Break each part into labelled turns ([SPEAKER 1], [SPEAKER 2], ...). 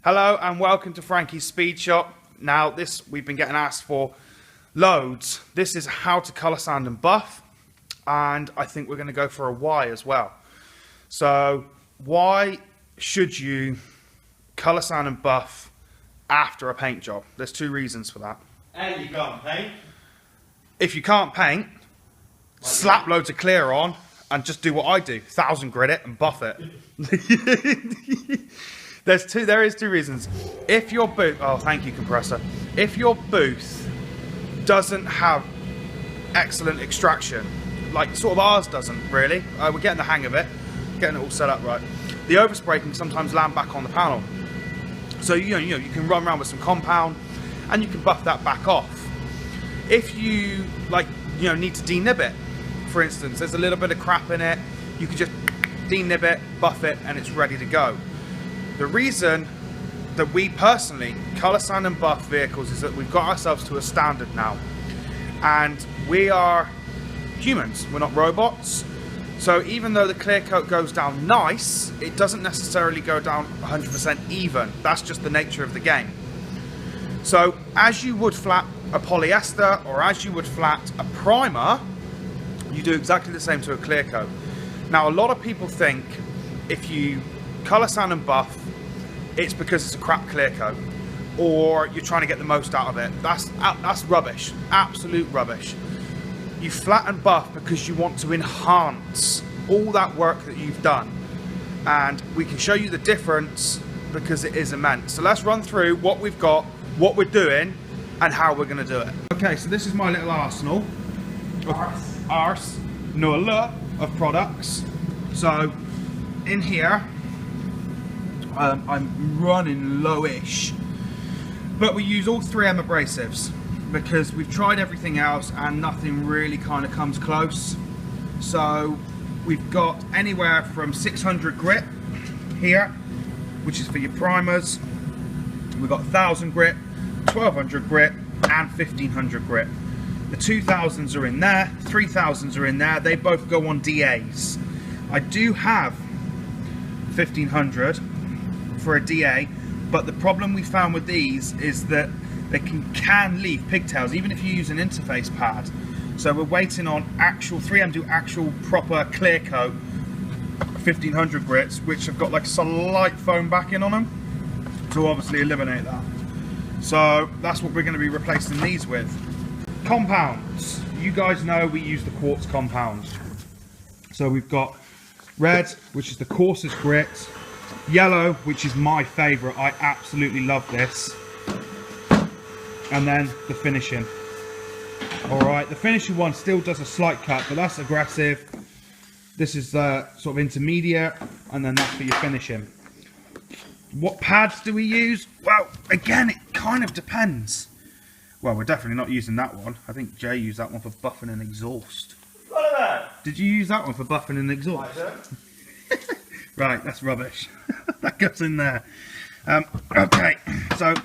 [SPEAKER 1] Hello and welcome to Frankie's Speed Shop. Now we've been getting asked for loads. This is how to colour sand and buff, and I think we're going to go for a why as well. So why should you colour sand and buff after a paint job? There's two reasons for that.
[SPEAKER 2] And you can't paint.
[SPEAKER 1] If you can't paint, slap loads of clear on and just do what I do, 1000 grit it and buff it. There is two reasons. If your booth, oh thank you compressor. If your booth doesn't have excellent extraction, like sort of ours doesn't really, we're getting the hang of it, getting it all set up right. The overspray can sometimes land back on the panel. So you can run around with some compound and you can buff that back off. If you need to denib it, for instance, there's a little bit of crap in it, you can just denib it, buff it, and it's ready to go. The reason that we personally colour sand and buff vehicles is that we've got ourselves to a standard now, and we are humans, we're not robots. So even though the clear coat goes down nice, it doesn't necessarily go down 100% even. That's just the nature of the game. So as you would flat a polyester or as you would flat a primer, you do exactly the same to a clear coat. Now a lot of people think if you colour sand and buff, it's because it's a crap clear coat or you're trying to get the most out of it. That's rubbish, absolute rubbish. You flat and buff because you want to enhance all that work that you've done, and we can show you the difference because it is immense. So let's run through what we've got, what we're doing, and how we're going to do it. Okay, so this is my little arsenal of products. So in here, I'm running lowish, but we use all 3M abrasives because we've tried everything else and nothing really kind of comes close. So we've got anywhere from 600 grit here, which is for your primers. We've got 1000 grit, 1200 grit, and 1500 grit. The 2000s are in there, 3000s are in there. They both go on DAs. I do have 1500 for a DA, but the problem we found with these is that they can leave pigtails even if you use an interface pad. So we're waiting on actual 3M do actual proper clear coat 1500 grits, which have got like slight foam backing on them to obviously eliminate that. So that's what we're going to be replacing these with. Compounds. You guys know we use the quartz compounds. So we've got red, which is the coarsest grit, yellow, which is my favourite, I absolutely love this, and then the finishing. Alright, the finishing one still does a slight cut, but that's aggressive. This is sort of intermediate, and then that's for your finishing. What pads do we use? Well, again, it kind of depends. Well, we're definitely not using that one. I think Jay used that one for buffing and exhaust.
[SPEAKER 2] What about that?
[SPEAKER 1] Did you use that one for buffing and exhaust? Right, that's rubbish. That goes in there. Okay, so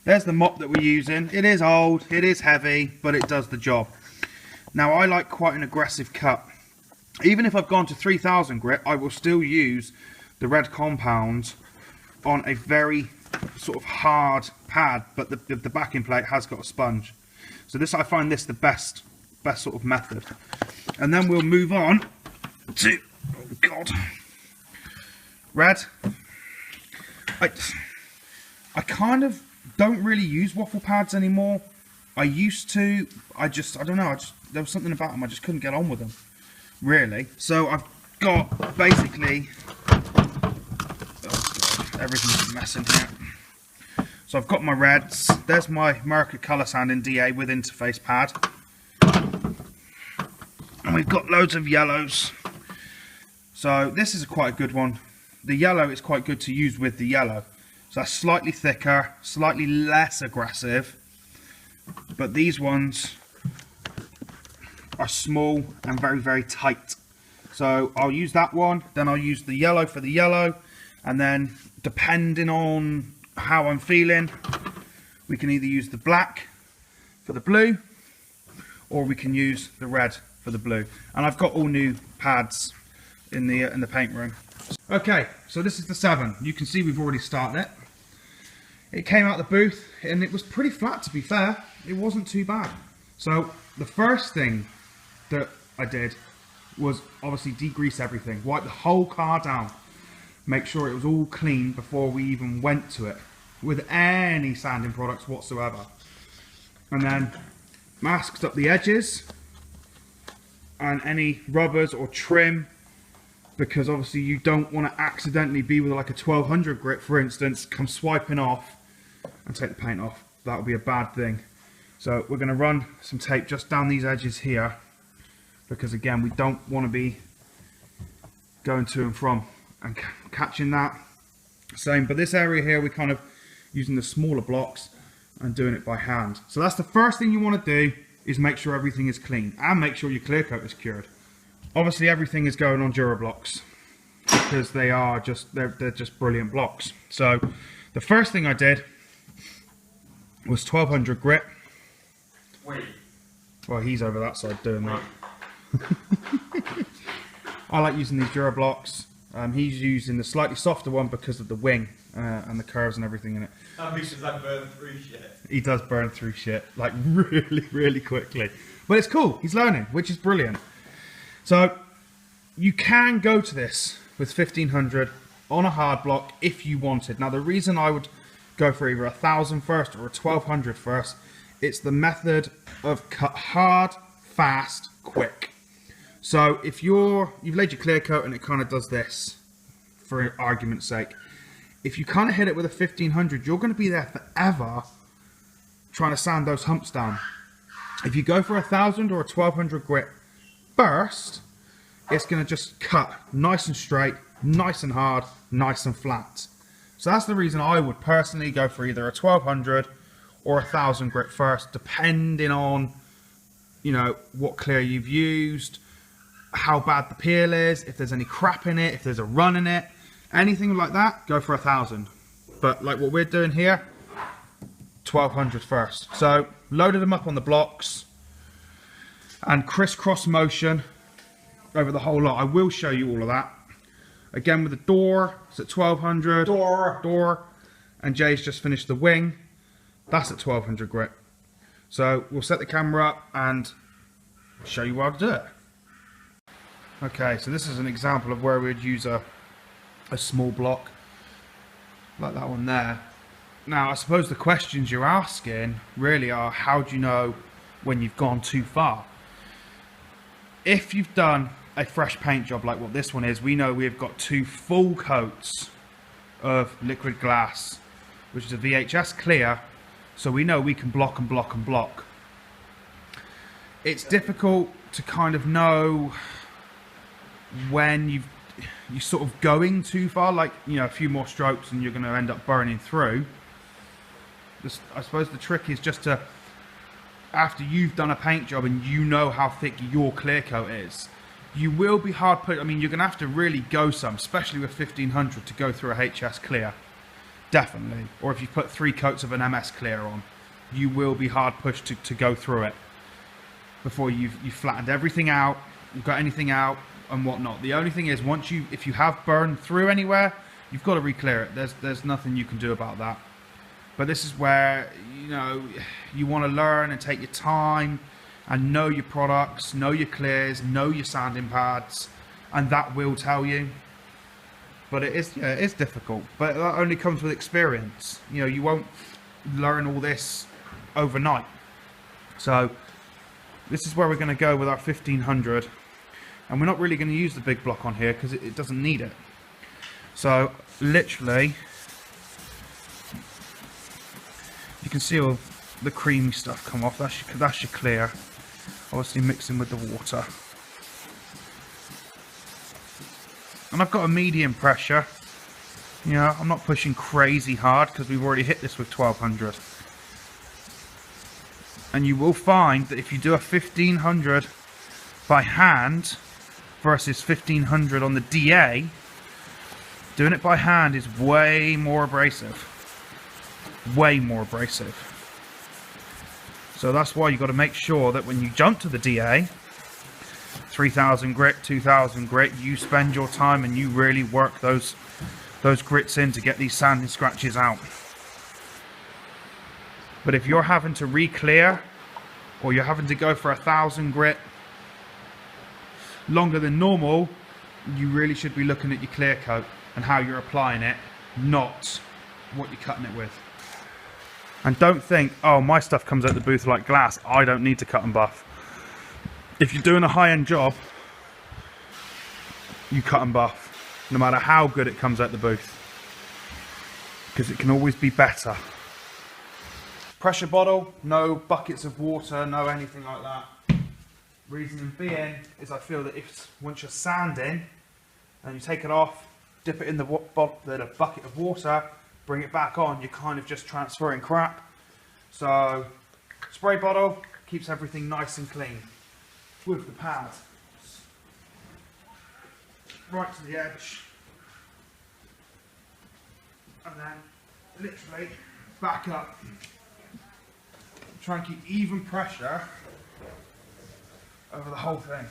[SPEAKER 1] there's the mop that we're using. It is old, it is heavy, but it does the job. Now I like quite an aggressive cut. Even if I've gone to 3000 grit, I will still use the red compound on a very sort of hard pad, but the backing plate has got a sponge. So I find this the best sort of method. And then we'll move on to, oh God, red. I kind of don't really use waffle pads anymore. I used to. I don't know. There was something about them. I just couldn't get on with them, really. So I've got basically, everything's a mess in here. So I've got my reds. There's my America Colour Sand in DA with interface pad, and we've got loads of yellows. So this is quite a good one. The yellow is quite good to use with the yellow. So that's slightly thicker, slightly less aggressive, but these ones are small and very, very tight. So I'll use that one, then I'll use the yellow for the yellow, and then depending on how I'm feeling, we can either use the black for the blue, or we can use the red for the blue. And I've got all new pads in the paint room. Okay, so this is the 7. You can see we've already started it. it came out the booth and it was pretty flat, to be fair. It wasn't too bad. So the first thing that I did was obviously degrease everything, wipe the whole car down, make sure it was all clean before we even went to it with any sanding products whatsoever. And then masked up the edges and any rubbers or trim, because obviously you don't want to accidentally be with like a 1200 grit, for instance, come swiping off and take the paint off. That would be a bad thing. So we're going to run some tape just down these edges here, because again, we don't want to be going to and from and catching that. Same, but this area here, we're kind of using the smaller blocks and doing it by hand. So that's the first thing you want to do, is make sure everything is clean and make sure your clear coat is cured. Obviously everything is going on Durablocks because they are just, they're just brilliant blocks. So the first thing I did was 1200 grit.
[SPEAKER 2] Wait.
[SPEAKER 1] Well, he's over that side doing that. I like using these Durablocks. He's using the slightly softer one because of the wing and the curves and everything in it.
[SPEAKER 2] How much does that burn through shit?
[SPEAKER 1] He does burn through shit, like really, really quickly. But it's cool, he's learning, which is brilliant. So, you can go to this with 1500 on a hard block if you wanted. Now, the reason I would go for either 1000 first or a 1200 first, it's the method of cut hard, fast, quick. So, if you've laid your clear coat and it kind of does this, for argument's sake, if you kind of hit it with a 1500, you're going to be there forever trying to sand those humps down. If you go for 1000 or a 1200 grit burst, it's going to just cut nice and straight, nice and hard, nice and flat. So that's the reason I would personally go for either a 1200 or 1000 grit first, depending on, you know, what clear you've used, how bad the peel is, if there's any crap in it, if there's a run in it, anything like that, go for 1000. But like what we're doing here, 1200 first. So loaded them up on the blocks and crisscross motion over the whole lot. I will show you all of that. Again with the door, it's at 1200. Door. And Jay's just finished the wing. That's at 1200 grit. So we'll set the camera up and show you how to do it. Okay, so this is an example of where we'd use a small block like that one there. Now, I suppose the questions you're asking really are, how do you know when you've gone too far? If you've done a fresh paint job like what this one is, we know we've got 2 full coats of liquid glass, which is a VHS clear, so we know we can block and block and block. It's difficult to kind of know when you're sort of going too far, like, you know, a few more strokes and you're going to end up burning through. I suppose the trick is just to, after you've done a paint job and you know how thick your clear coat is, you will be hard put. I mean, you're going to have to really go some, especially with 1500 to go through a HS clear, definitely. Or if you put 3 coats of an MS clear on, you will be hard pushed to go through it before you've flattened everything out, you've got anything out and whatnot. The only thing is, if you have burned through anywhere, you've got to re-clear it. There's nothing you can do about that. But this is where, you know, you want to learn and take your time and know your products, know your clears, know your sanding pads, and that will tell you. But it is difficult, but that only comes with experience. You know, you won't learn all this overnight. So this is where we're going to go with our 1500, and we're not really going to use the big block on here because it doesn't need it. So literally, you can see all the creamy stuff come off. That's your clear, obviously mixing with the water. And I've got a medium pressure. You know, I'm not pushing crazy hard because we've already hit this with 1200. And you will find that if you do a 1500 by hand versus 1500 on the DA, doing it by hand is way more abrasive. Way more abrasive. So that's why you've got to make sure that when you jump to the DA, 3000 grit, 2000 grit, you spend your time and you really work those grits in to get these sanding scratches out. But if you're having to re-clear, or you're having to go for 1,000 grit longer than normal, you really should be looking at your clear coat and how you're applying it, not what you're cutting it with. And don't think, oh, my stuff comes out the booth like glass, I don't need to cut and buff. If you're doing a high-end job, you cut and buff, no matter how good it comes out the booth, because it can always be better. Pressure bottle, no buckets of water, no anything like that. Reason being is I feel that if once you're sanding and you take it off, dip it in the bucket of water, bring it back on, you're kind of just transferring crap. So spray bottle keeps everything nice and clean. With the pad right to the edge, and then literally back up. Try and keep even pressure over the whole thing.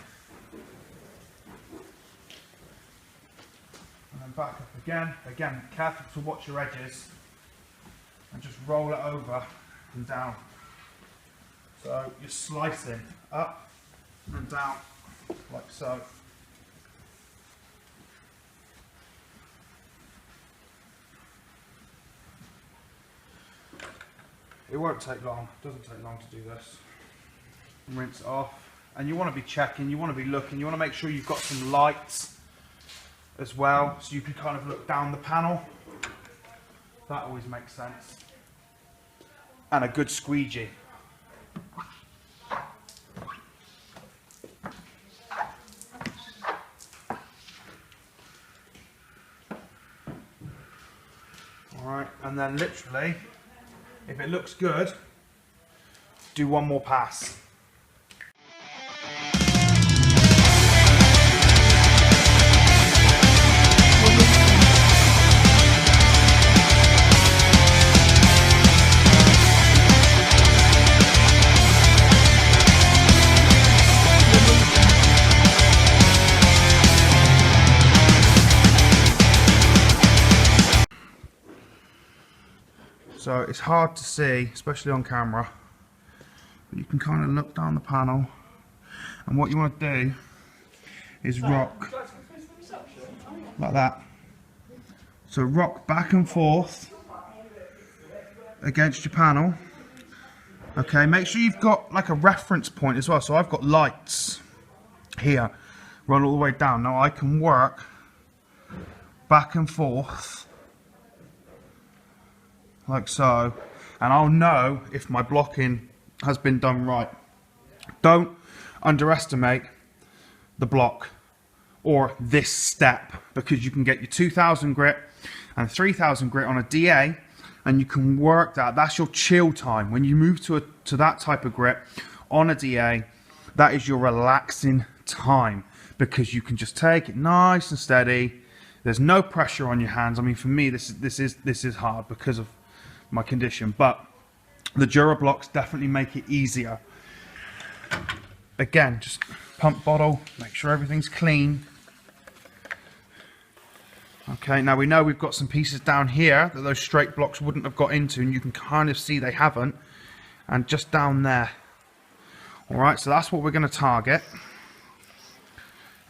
[SPEAKER 1] And then back up again. Again, careful to watch your edges and just roll it over and down. So you're slicing up and down like so. It won't take long, it doesn't take long to do this. Rinse it off, and you want to be checking, you want to be looking, you want to make sure you've got some lights as well, so you can kind of look down the panel. That always makes sense. And a good squeegee. Alright, and then literally, if it looks good, do one more pass. So it's hard to see, especially on camera, but you can kind of look down the panel, and what you want to do is rock like that. So rock back and forth against your panel. Okay, make sure you've got like a reference point as well. So I've got lights here, run all the way down. Now I can work back and forth like so, and I'll know if my blocking has been done right. Don't underestimate the block or this step, because you can get your 2,000 grit and 3,000 grit on a DA, and you can work that. That's your chill time. When you move to that type of grit on a DA, that is your relaxing time, because you can just take it nice and steady. There's no pressure on your hands. I mean, for me, this is hard because of my condition, but the DuraBlocks definitely make it easier. Again, just pump bottle, make sure everything's clean. Okay, now we know we've got some pieces down here that those straight blocks wouldn't have got into, and you can kind of see they haven't, and just down there. Alright, so that's what we're going to target.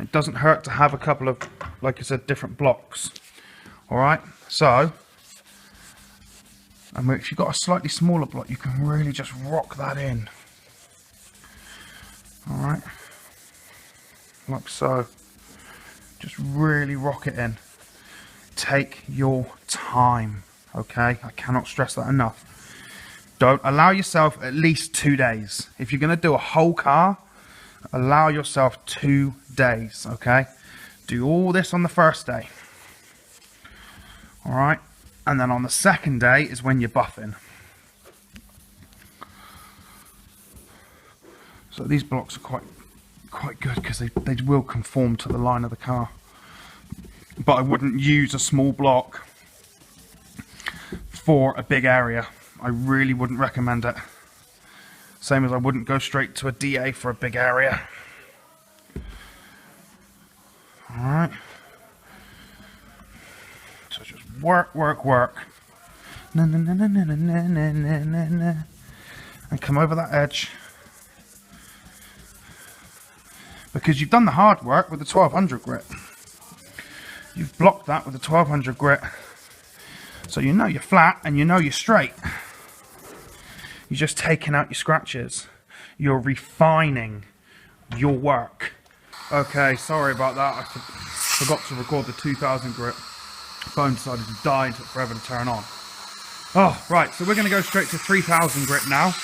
[SPEAKER 1] It doesn't hurt to have a couple of, like I said, different blocks. Alright, so and if you've got a slightly smaller block, you can really just rock that in. Alright, like so. Just really rock it in. Take your time, okay? I cannot stress that enough. Don't allow yourself at least 2 days. If you're going to do a whole car, allow yourself 2 days, okay? Do all this on the first day. Alright? And then on the second day is when you're buffing. So these blocks are quite good, because they will conform to the line of the car. But I wouldn't use a small block for a big area. I really wouldn't recommend it. Same as I wouldn't go straight to a DA for a big area. Alright. So just work. Na na na na na na na na na. and come over that edge. Because you've done the hard work with the 1200 grit. You've blocked that with the 1200 grit. So you know you're flat and you know you're straight. You're just taking out your scratches. You're refining your work. Okay, sorry about that. I forgot to record the 2000 grit. Phone decided to die and took forever to turn on. Oh, right, so we're going to go straight to 3000 grit now.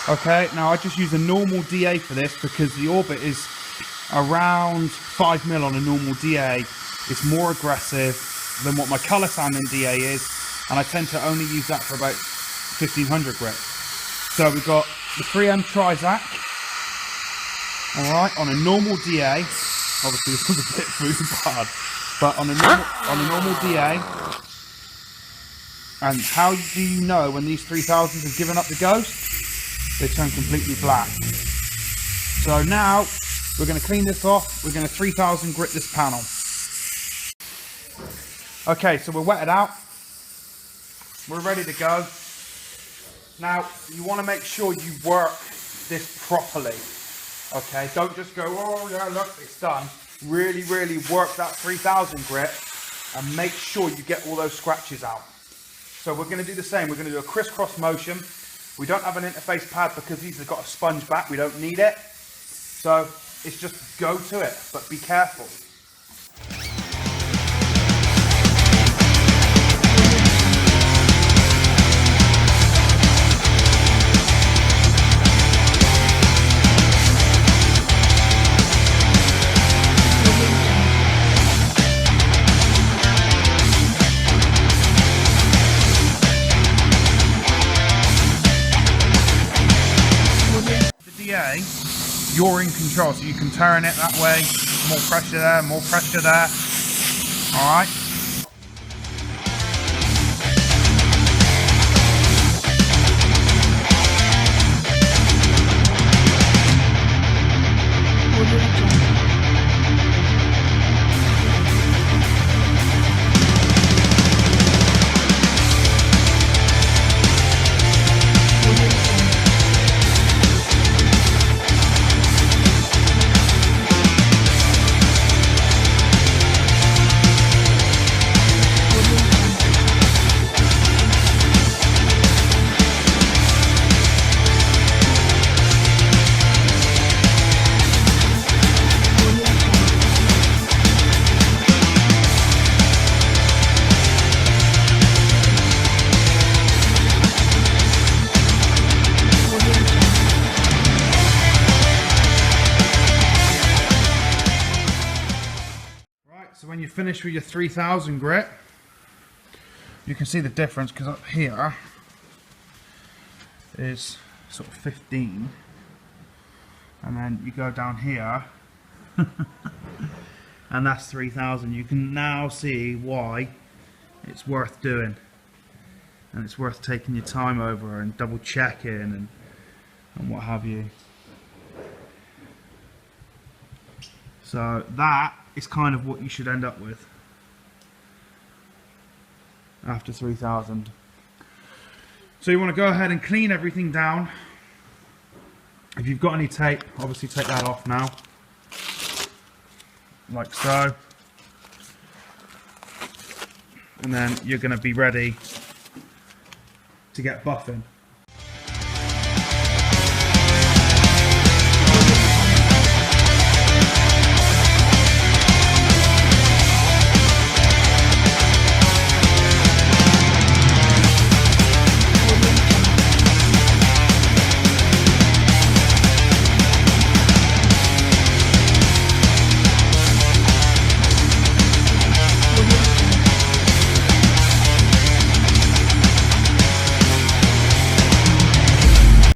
[SPEAKER 1] Okay, now I just use a normal DA for this because the orbit is around 5mm on a normal DA. It's more aggressive than what my colour sanding DA is, and I tend to only use that for about 1500 grit. So we've got the 3M Trizac, alright, on a normal DA. Obviously this was a bit food bad, but on a normal DA. And how do you know when these 3000s have given up the ghost? They turn completely black. So now we're going to clean this off. We're going to 3000 grit this panel. Okay, so we're wetted out. We're ready to go. Now you want to make sure you work this properly. Okay, don't just go, oh yeah, look, it's done. Really, really work that 3000 grit and make sure you get all those scratches out. So we're going to do the same. We're going to do a crisscross motion. We don't have an interface pad because these have got a sponge back. We don't need it. So it's just go to it, but be careful. You're in control, so you can turn it that way. More pressure there, more pressure there. All right. So when you finish with your 3000 grit, you can see the difference because up here is sort of 15, and then you go down here and that's 3000. You can now see why it's worth doing, and it's worth taking your time over and double checking and what have you. So that is kind of what you should end up with after 3000. So you want to go ahead and clean everything down. If you've got any tape, obviously take that off now, like so, and then you're going to be ready to get buffing.